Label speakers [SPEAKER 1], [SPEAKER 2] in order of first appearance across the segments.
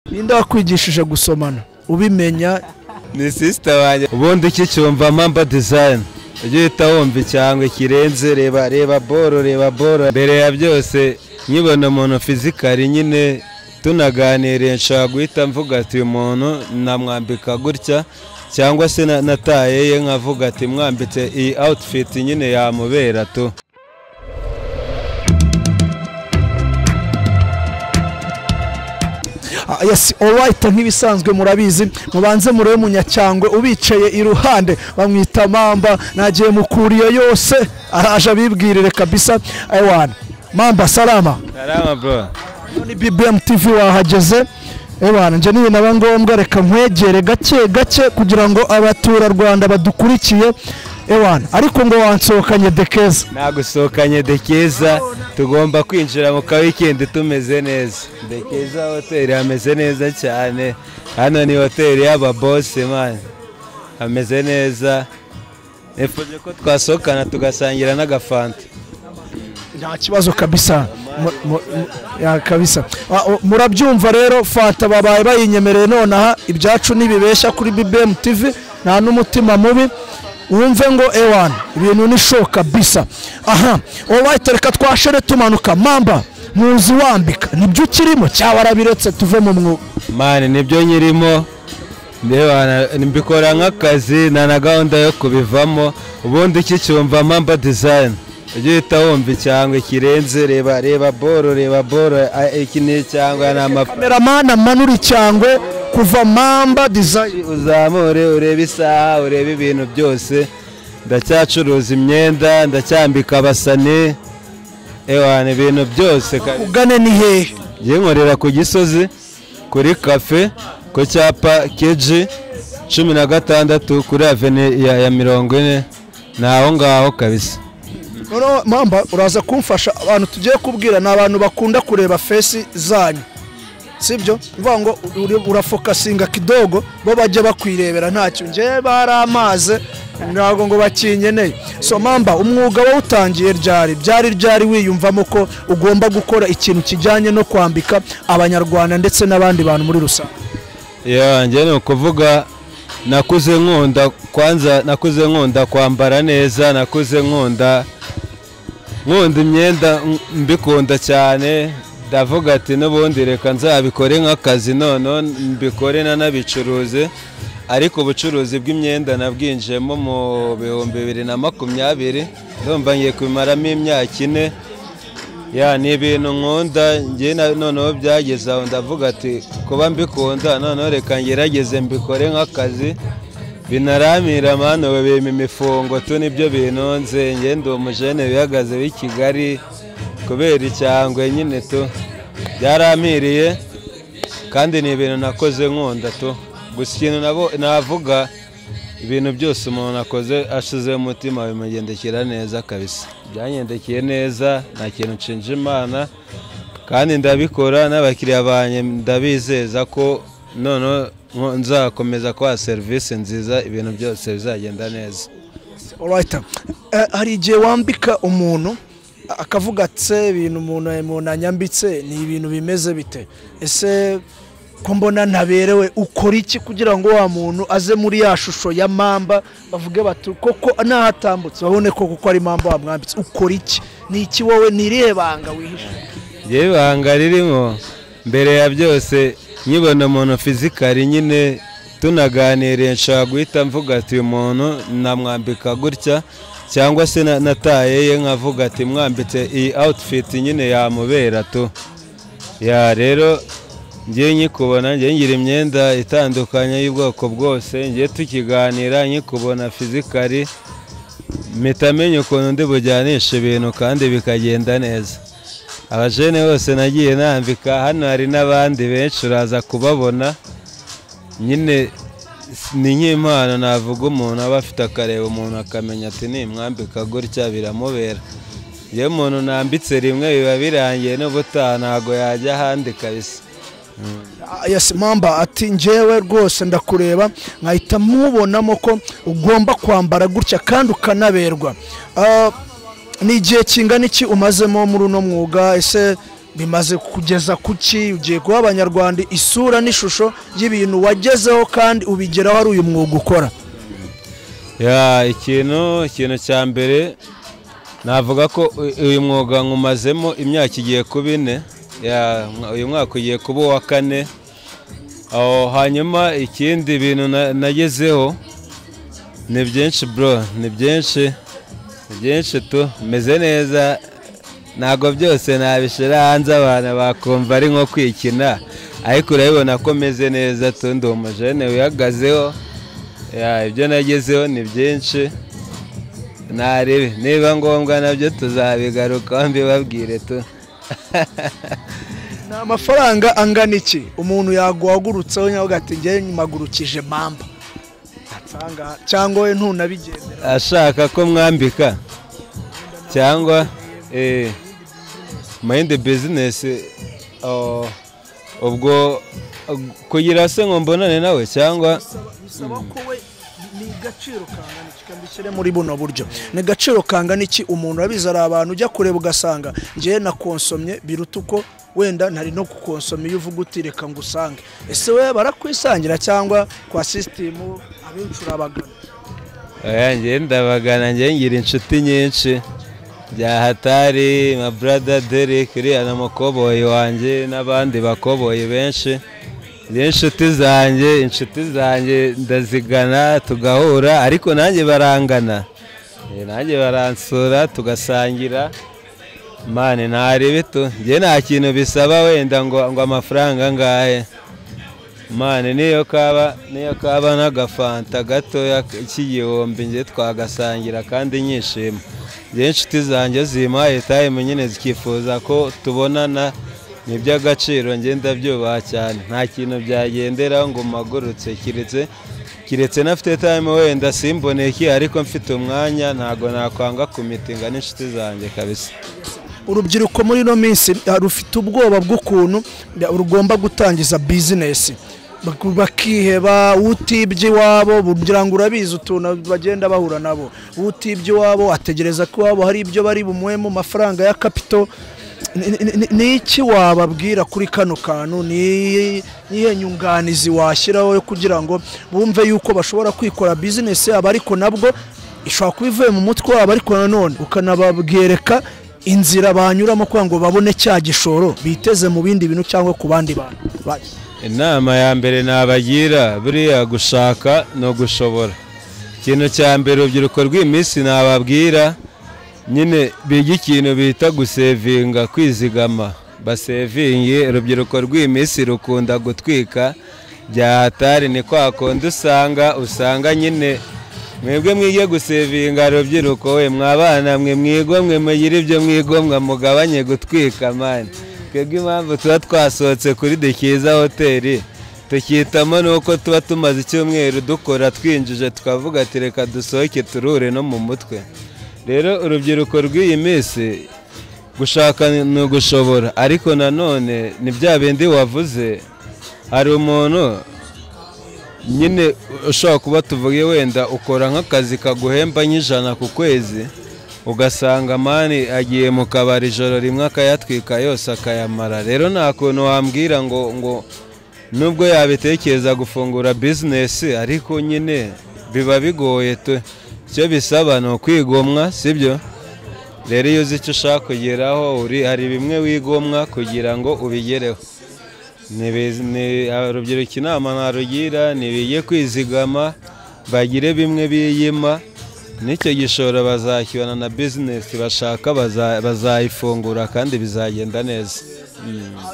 [SPEAKER 1] Ninde wakwigishije gusomana ubimenya?
[SPEAKER 2] Ni sister wanjye. Ubundi iki cyumva Mamba Design ujye uhita wumva icyangwe kirenze. Reba boro mbere ya byose nkibona umuntu physically nyine tunaganiriye nshaka guhita mvuga ati uyu muntu namwambika gutya cyangwa se nataye ye nkavuga ati mwambitse iyi outfit nyine yamubera tu.
[SPEAKER 1] Yes, alright, nk'ibisanzwe murabizi mubanze murebe munyacyangwe ubicaye iruhande bamwita Mamba. Nagiye mukuriyo yose araje abibwirire kabisa. Ewana Mamba, salama
[SPEAKER 2] bro.
[SPEAKER 1] Ni BBM TV wahageze. Ewana nje niwe naba ngombwa reka nkwegere gake kugira ngo abatura Rwanda badukurikiye. Ewana ariko ngo wansohokanye Dekeza.
[SPEAKER 2] Nagusohokanye Dekeza, tugomba kwinjira mu weekend tumeze neza. Dekeza hotel ameze neza cyane. Hano ni hotel y'aba boss man. Ameze neza. Nifuje ko twasohokana tugasangira n'agafanta.
[SPEAKER 1] Nta kibazo kabisa. Ya kabisa. Murabyumva rero, fanta babaye bayinyemereye nonaha ibyacu nibibeshya kuri BBM TV nta n'umutima mubi. Wumve ngo ewana ibintu ni show kabisa. Aha, alright, reka twashere tumanuka. Mamba muzi wambika nibyo kirimo cyaba arabiretse tuve mu mwuga?
[SPEAKER 2] Man, nibyo nyirimo. Ndewana mbikora nk'akazi na gahunda yo kubivamo. Ubundi iki cyumva Mamba Design ujye uhita wumva icyangwe kirenze. Reba boro iki ni icyangwe na
[SPEAKER 1] cameraman amanura icyangwe kuva Mamba Design.
[SPEAKER 2] Uzamure urebe isaha, urebe ibintu byose. Ndacyacuruza imyenda, ndacyambika abasane. Ewana ibintu byose.
[SPEAKER 1] Ugane ni hehe?
[SPEAKER 2] Ngiye nkorera ku Gisozi kuri cafe ku cyapa KG 16 kuri avenue ya 40 naho ngaho kabisa.
[SPEAKER 1] None Mamba uraza kumfasha, abantu tugiye kubwira na abantu bakunda kureba face zanyu, sibyo? Uvuga ngo urafokasinga kidogo bo bajye bakwirebera ntacyo nje baramaze ntago ngo bakinyeneye. So Mamba, umwuga wo utangiye ryari wiyumvamo ko ugomba gukora ikintu kijyanye no kwambika abanyarwanda ndetse n'abandi bantu muri rusange?
[SPEAKER 2] Nje ni ukuvuga nakuze nkunda kwambara neza, nakuze nkunda imyenda mbikunda cyane. Ndavuga ati n'ubundi reka nzabikore nk'akazi none mbikore nanabicuruze. Ariko ubucuruzi bw'imyenda nabwinjemo mu 2020 ndumva ngiye kubimaramo imyaka 4. Ni ibintu nkunda ngiye noneho byageze aho ndavuga ati kuba mbikunda noneho reka ngerageze mbikore nk'akazi. Binaramira mano babema imifungo tu nibyo binonze. Nge ndi umujene bihagaze w'i Kigali kubera icyangwe nyine tu byaramiriye kandi ni ibintu nakoze nkunda tu. Gusa ikintu navuga ibintu byose umuntu akoze ashize umutima bimugendekera neza kabisa. Byanyendekeye neza, nta kintu nshinja Imana kandi ndabikora n'abakiriya banye ndabizeza ko none nzakomeza kwa service nziza, ibintu byose bizagenda neza.
[SPEAKER 1] Alright, hari igihe wambika umuntu akavuga ati ibintu umuntu anyambitse ni ibintu bimeze bite? Ese ko mbona naberewe, ukora iki kugira ngo wa muntu aze muri ya shusho ya Mamba bavuge bati koko nahatambutse babone ko kuko ari Mamba wamwambitse? Ukora iki? Ni iki wowe nirihe banga wihisha?
[SPEAKER 2] Ye banga ririmo mbere ya byose nkibona umuntu physically nyine tunaganiriye nshaka guhita mvuga ati uyu muntu namwambika gutya cyangwa se nataye ye nkavuga ati mwambitse iyi outfit nyine yamubera tu. Rero ngiye nyikubona, ngiye ngira imyenda itandukanye y'ubwoko bwose, ngiye tukiganira nyikubona physically mitamenya ukuntu ndi bujyanisha ibintu kandi bikagenda neza. Abajene bose nagiye nambika, hano hari n'abandi benshi uraza kubabona nyine. Ni nk'impano navuga umuntu aba afite akareba umuntu akamenya ati nimwambika gutya biramubera. Iyo umuntu nambitse rimwe biba birangiye n'ubutaha ntago yajya ahandi kabisa.
[SPEAKER 1] Yes Mamba, ati njyewe rwose ndakureba nkahita mubonamo ko ugomba kwambara gutya kandi ukanaberwa. Ni igihe kingana iki umazemo muri uno mwuga? Ese bimaze kugeza kuki ugiye guha abanyarwanda isura n'ishusho y'ibintu wagezeho kandi ubigeraho ari uyu mwuga ukora.
[SPEAKER 2] ikintu cya mbere navuga ko uyu mwuga nkumazemo imyaka igiye kuba 4, uyu mwaka ugiye kuba uwa 4. hanyuma ikindi bintu nagezeho ni byinshi bro, ni byinshi tu meze neza, ntago byose nabishira hanze abantu bakumva ari nko kwikina, ariko urabibona ko meze neza tu, ndi umujene wihagazeho. ibyo nagezeho ni byinshi, narebe niba ngombwa nabyo tuzabigarukaho mbibabwire tu.
[SPEAKER 1] Ni amafaranga angana iki umuntu yaguhagurutseho nyavuga ati ngiye mpagurukije Mamba cyangwa we ntunabigendera
[SPEAKER 2] ashaka ko mwambika cyangwa mind business ubwo kugira se ngo mbonane nawe cyangwa
[SPEAKER 1] bisaba ko we ni gaciro kangana iki kambishyire muri buno buryo, ni gaciro kangana iki umuntu abizara abantu ujya kureba ugasanga ngiye na konsomye biruta uko wenda ntari no kukonsoma iyo uvuga uti reka ngusange. Ese we barakwisangira cyangwa kwa system abincura abagana?
[SPEAKER 2] ngiye ndabagana, ngiye ngira inshuti nyinshi bya hatari, ma brother Derek uriya na mukoboyi wanjye n'abandi bakoboyi benshi. inshuti zanjye ndazigana tugahura, ariko nanjye barangana, nanjye baransura tugasangira. mane ntarebe tu, ngiye nta kintu bisaba wenda ngo amafaranga ngahe. mane niyo kaba n'agafanta gatoya k'igihumbi ngiye twagasangira kandi nyishima. ngiye inshuti zanjye zimpaye time nyine zikifuza ko tubonana, ni iby'agaciro, ngiye ndabyubaha cyane. nta kintu byagendera ngo mpagurutse, kiretse nafite time wenda simboneke, ariko mfite umwanya ntago nakwanga kumitinga n'inshuti zanjye kabisa.
[SPEAKER 1] Urubyiruko muri no minsi rufite ubwoba bw'ukuntu rugomba gutangiza business, bakiheba. utibye iwabo kugira ngo urabizi utuntu bagenda bahura nabo, utibye iwabo ategereza ko iwabo hari ibyo bari bumuhe mu mafaranga ya capital. ni iki wababwira kuri kano kantu? niye nyunganizi washyiraho kugira ngo bumve yuko bashobora kwikora business yabo, ariko nabwo ishobora kuba ivuye mu mutwe wabo, ariko nanone ukanababwereka inzira banyuramo kugira ngo babone cya gishoro biteze mu bindi bintu cyangwa ku bandi bantu.
[SPEAKER 2] Inama ya mbere nabagira buriya gushaka no gushobora. Ikintu cya mbere urubyiruko rw'iminsi nababwira nyine biga ikintu bita gusevinga, kwizigama. Basevinge, urubyiruko rw'iminsi rukunda gutwika bya hatari, ni kwa kundi usanga nyine mwebwe mwige gusevinga rubyiruko we, mwabana mwe mwigomwe mugira ibyo mwigomwa mugabanye gutwika mani. Twebwe impamvu tuba twasohotse kuri Dekiza hoteli tukitamo nuko tuba tumaze icyumweru dukora twinjije, tukavuga ati reka dusohoke turuhure no mu mutwe. Rero urubyiruko rw'iyi minsi gushaka no gushobora, ariko nanone ni bya bindi wavuze. Hari umuntu nyine ushobora kuba tuvuge wenda ukora nk'akazi kaguhemba nk'ijana ku kwezi, ugasanga mani agiye mu kabari ijoro rimwe akayatwika yose akayamara. Rero nta kuntu wambwira ngo nubwo yabitekereza gufungura business, ariko nyine biba bigoye tu. Icyo bisaba ni ukwigomwa, sibyo? Rero iyo uzi icyo ushaka kugeraho, hari bimwe wigomwa kugira ngo ubigereho. Urubyiruko inama narugira nibige kwizigama, bagire bimwe biyima, n'icyo gishoro bazakibona na business bashaka bazayifungura kandi bizagenda neza.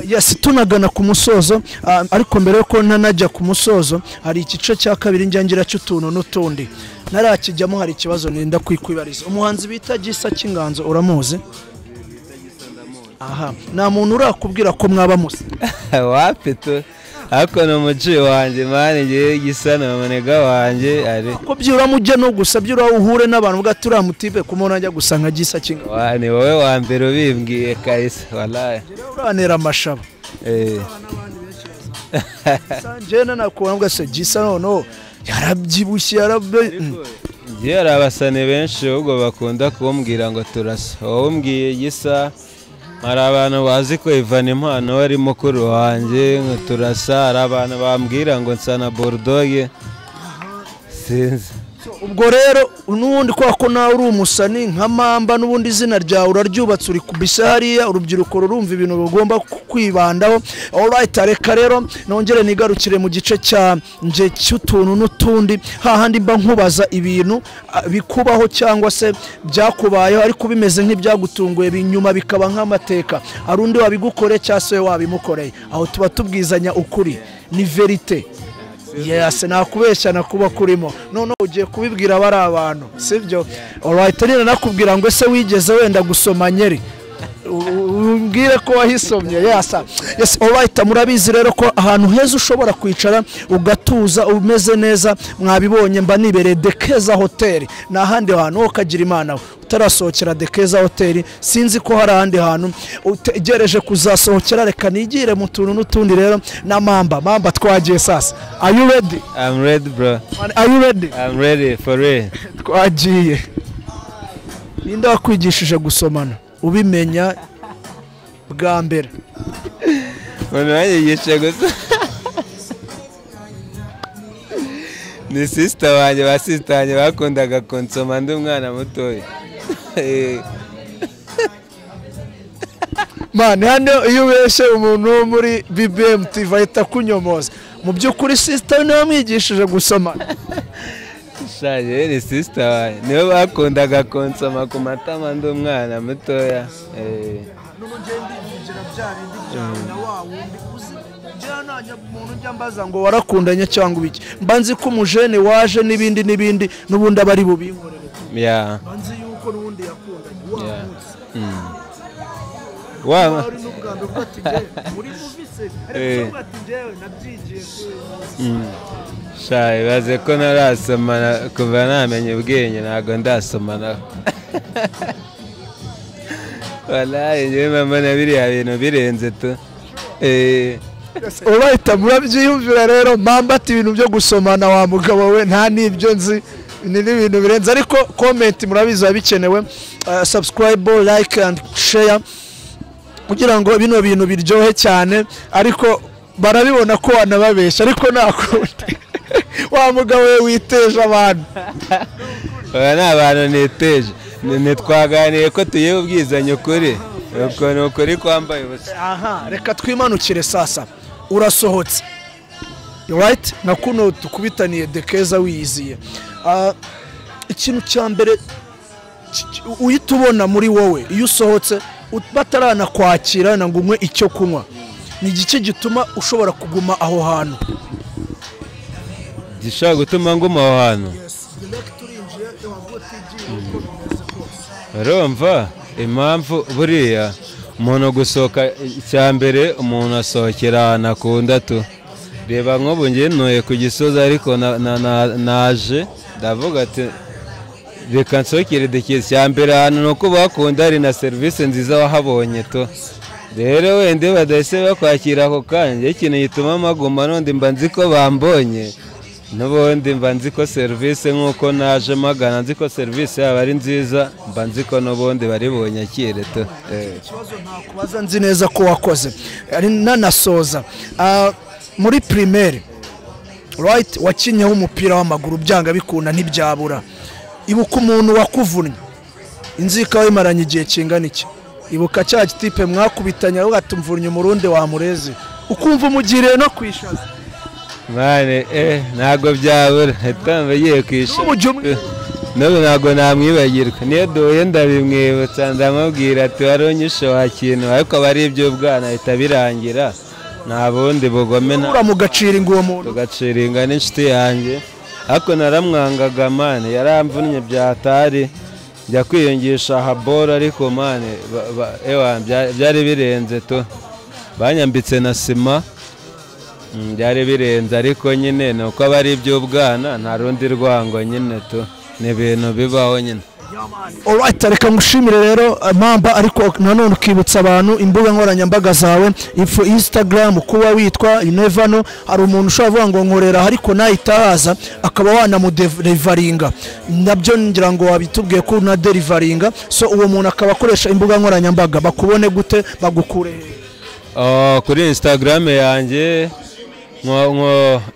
[SPEAKER 1] Yes, tunagana ku musozo, ariko mbere yuko nanajya ku musozo hari igice cya kabiri njyangira cy'utuntu n'utundi narakijyamo. Hari ikibazo nenda kwikwibariza. Umuhanzi bita Gisa Cy'Inganzo uramuzi? Aha, nta muntu urakubwira ko mwaba musa?
[SPEAKER 2] Wapi tu, ariko no muci wanjye mani ngiye Gisa na manega wanjye ari
[SPEAKER 1] ko byura mujye no gusa byura uhure n'abantu bwatura mutipe kumona njya gusanga Gisa Cy'Inganzo.
[SPEAKER 2] Ni wowe wa mbere ubimbwiye Kaisa, wallahi
[SPEAKER 1] uranera amashaba. Sanjena nakubona se Gisa noneho yarabyibushye
[SPEAKER 2] ngiye arabasane benshi ubwo bakunda kumbwira ngo turasa. Wowe umbwiye Gisa hari abantu bazi ko Ivan impano ari mukuru wanjye turasa, hari abantu bambwira ngo nsa na Bulldog sinzi.
[SPEAKER 1] Ubwo rero n'ubundi kwa ko nawe uri umusani nka Mamba n'ubundi izina ryawe uraryubatse uri kubisa hariya, urubyiruko rurumva ibintu rugomba kwibandaho. Alright, reka rero nongere nigarukire mu gice cya nje cy'utuntu n'utundi, hahandi mba nkubaza ibintu bikubaho cyangwa se byakubayeho ariko bimeze nk'ibyagutunguye binyuma bikaba nk'amateka, hari undi wabigukore cyangwa se wabimukoreye, aho tuba tubwizanya ukuri, ni verite. Yes, nakubeshya nakuba kurimo none ugiye kubibwira bari abantu sibyo. Alright, nina nakubwira ngo ese wigeze wenda gusoma Nyeri, umbwire ko wahisomye. Yes, alright, murabizi rero ko ahantu heza ushobora kwicara ugatuza umeze neza, mwabibonye mba nibereye Dekeza Hotel. Na ahandi hantu ukagira Imana utarasohokera Dekeza Hotel, sinzi ko hari ahandi hantu utegereje kuzasohokera. Reka nigire mu tuntu n'utundi rero na Mamba twagiye sasa. Are you ready?
[SPEAKER 2] I'm ready bro.
[SPEAKER 1] Are you ready?
[SPEAKER 2] I'm ready for real.
[SPEAKER 1] Twagiye. Ninde wakwigishije gusomana ubimenya bwa mbere?
[SPEAKER 2] Umuntu wanyigisha gusa ni sister wanjye, ba sister wanjye bakundaga konsoma ndi umwana mutoya.
[SPEAKER 1] Mane hano iyo ubeshe umuntu wo muri BBM TV ahita kunyomoza. Mu by'ukuri sister niwe wamwigishije gusomana?
[SPEAKER 2] Shaje ni sister wanjye niwe bakundaga konsoma ku matama ndi umwana mutoya.
[SPEAKER 1] Mbaza ngo warakundanye cyangwa ibiki, mbanzi ko umujene waje n'ibindi n'ubundi abari bubinkorere. Mbanzi yuko n'ubundi yakundanye
[SPEAKER 2] wa
[SPEAKER 1] ari n'ubwando bwati muri buvise ariko bwati jewe nabyigiye
[SPEAKER 2] shaye baze ko narasomana kuva namenye ubwenge, ntago ndasomana. Wallahi njye mama nabiriya bintu birenze tu.
[SPEAKER 1] Alright, murabyiyumvira rero Mamba ati ibintu byo gusomana wa mugabo we nta nibyo nzi, ni ibintu birenze. Ariko comment murabiza bikenewe, subscribe, like and share kugira ngo bino bintu biryohe cyane. Ariko barabibona ko wanababesha ariko nakundi wa mugabo we witeje abantu.
[SPEAKER 2] Aba abantu niteje, twaganiye ko tugiye ubwizanye ukuri, uko ukuri kwambaye ubusa.
[SPEAKER 1] Aha, reka twimanukire sasa. Urasohotse, right? Na kuno tukubitaniye Dekeza wiyiziye. Ikintu cya mbere uyitubona muri wowe iyo usohotse batarana kwakira na ngumwe icyo kunywa, ni igice gituma ushobora kuguma aho hantu?
[SPEAKER 2] Gishaka gutuma nguma aho hantu? Urumva impamvu buriya umuntu gusohoka icya mbere, umuntu asohokera ahantu akunda tu. Reba nk'ubu njye ntuye ku Gisozi ariko naje ndavuga ati reka nsohokere Dekeza. Icya mbere ahantu ni uko bakunda hari na serivisi nziza wahabonye tu. Rero wenda badahise bakwakira ako kanya, ikintu gituma maguma n'undi mba nzi ko bambonye, n'ubundi mba nzi ko serivisi nk'uko naje magana nzi ko serivisi yaba ari nziza, mba nzi ko n'ubundi bari bunyakire tu.
[SPEAKER 1] Ikibazo ntakubaza nzi neza ko wakoze. Ari nanasoza muri primaire, right, wakinyeho umupira w'amaguru byanga bikunda ntibyabura. Ibuka umuntu wakuvunnye, inzika wimaranye igihe kingana iki? Ibuka cya gitipe mwakubitanya ugatumvurnye umurundi wa mureze ukumva umugiriye no kwishaza.
[SPEAKER 2] Mane ntago byabura, etambe yiye kwisha n'ubu ntago namwibagirwa. Niyo duhuye ndabimwibutsa ndamubwira ati waronyishe wa kintu, ariko aba ari iby'ubwana ahita birangira, nta bundi bugome
[SPEAKER 1] mugaciringa uwo muntu.
[SPEAKER 2] Tugaciringa n'inshuti yanjye, ariko naramwangaga mane, yaramvunnye byatari, njya kwiyungisha haboro ariko mane byari birenze tu. Banyambitse na sima, byari birenze ariko nyine nuko aba ari iby'ubwana, nta rundi rwango nyine tu, ni ibintu bibaho nyine.
[SPEAKER 1] Alright, reka ngushimire rero Mamba, ariko nanone ukibutsa abantu imbuga nkoranyambaga zawe, Instagram kuba witwa Inevano. Hari umuntu ushobora kuvuga ngo nkorera ariko nayitahaza akaba wanamuderivaringa, nabyo ngira ngo wabitubwiye ko na derivaringa, so uwo muntu akaba akoresha imbuga nkoranyambaga, bakubone gute, bagukure
[SPEAKER 2] kuri Instagram yanjye?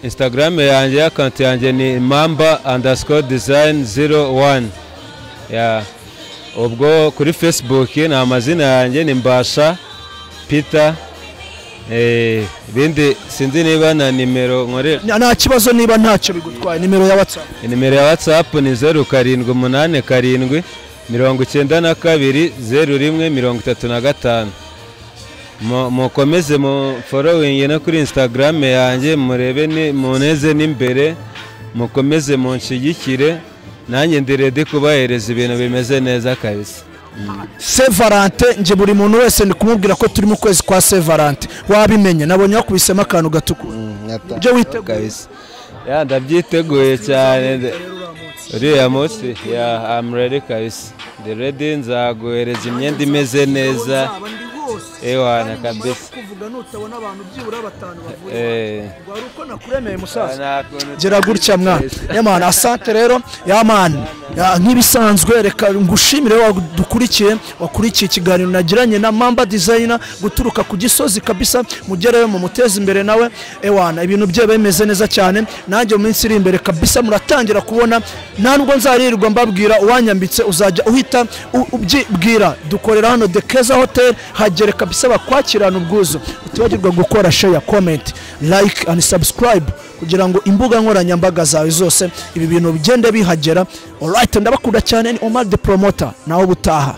[SPEAKER 2] Instagram yanjye, account yanjye ni mamba_design01. Ubwo kuri Facebook ni amazina yanjye ni Mbasha Peter. Bindi sinzi niba na nimero nkore.
[SPEAKER 1] Nta kibazo niba ntacyo bigutwaye. Nimero ya WhatsApp?
[SPEAKER 2] Nimero ya WhatsApp ni 0787920135. Mukomeze mu following no kuri Instagram yanjye, murebe ni muneze n'imbere, mukomeze munshigikire, nanjye ndirede kubahereza ibintu bimeze neza kabisa.
[SPEAKER 1] Saint Valentin, nje buri muntu wese ndi kumubwira ko turi mu kwezi kwa Saint Valentin, wabimenye nabonye yakubisemo akantu gatukura. Byo witeguye
[SPEAKER 2] kabisa? Ndabyiteguye cyane uriya munsi. I'm ready kabisa, ndi ready, nzaguhereza imyenda imeze neza. Ewana kabisa,
[SPEAKER 1] kuvuga nutabona abantu byibura batanu bavuye gwari uko nakuremeye musaza gera gutya mwana yamana. Asante rero yamana, nk'ibisanzwe reka ngushimire wadukurikiye, wakurikiye ikiganiro nagiranye na Mamba Designer guturuka ku Gisozi kabisa, mugereyo mu muteza imbere nawe. Ewana ibintu bye bemeze neza cyane, nanjye mu minsi iri imbere kabisa muratangira kubona, ntabwo nzarirwa mbabwira uwanyambitse uzajya uhita ubyibwira. Dukorera hano The Keza Hotel, hagere kabisa bakwakirana ubwuzu. Utibagirwa gukora share, comment, like and subscribe kugira ngo imbuga nkoranyambaga zawe zose ibi bintu bigende bihagera. Alright, ndabakunda cyane. Ni Omar the Promoter, naho butaha.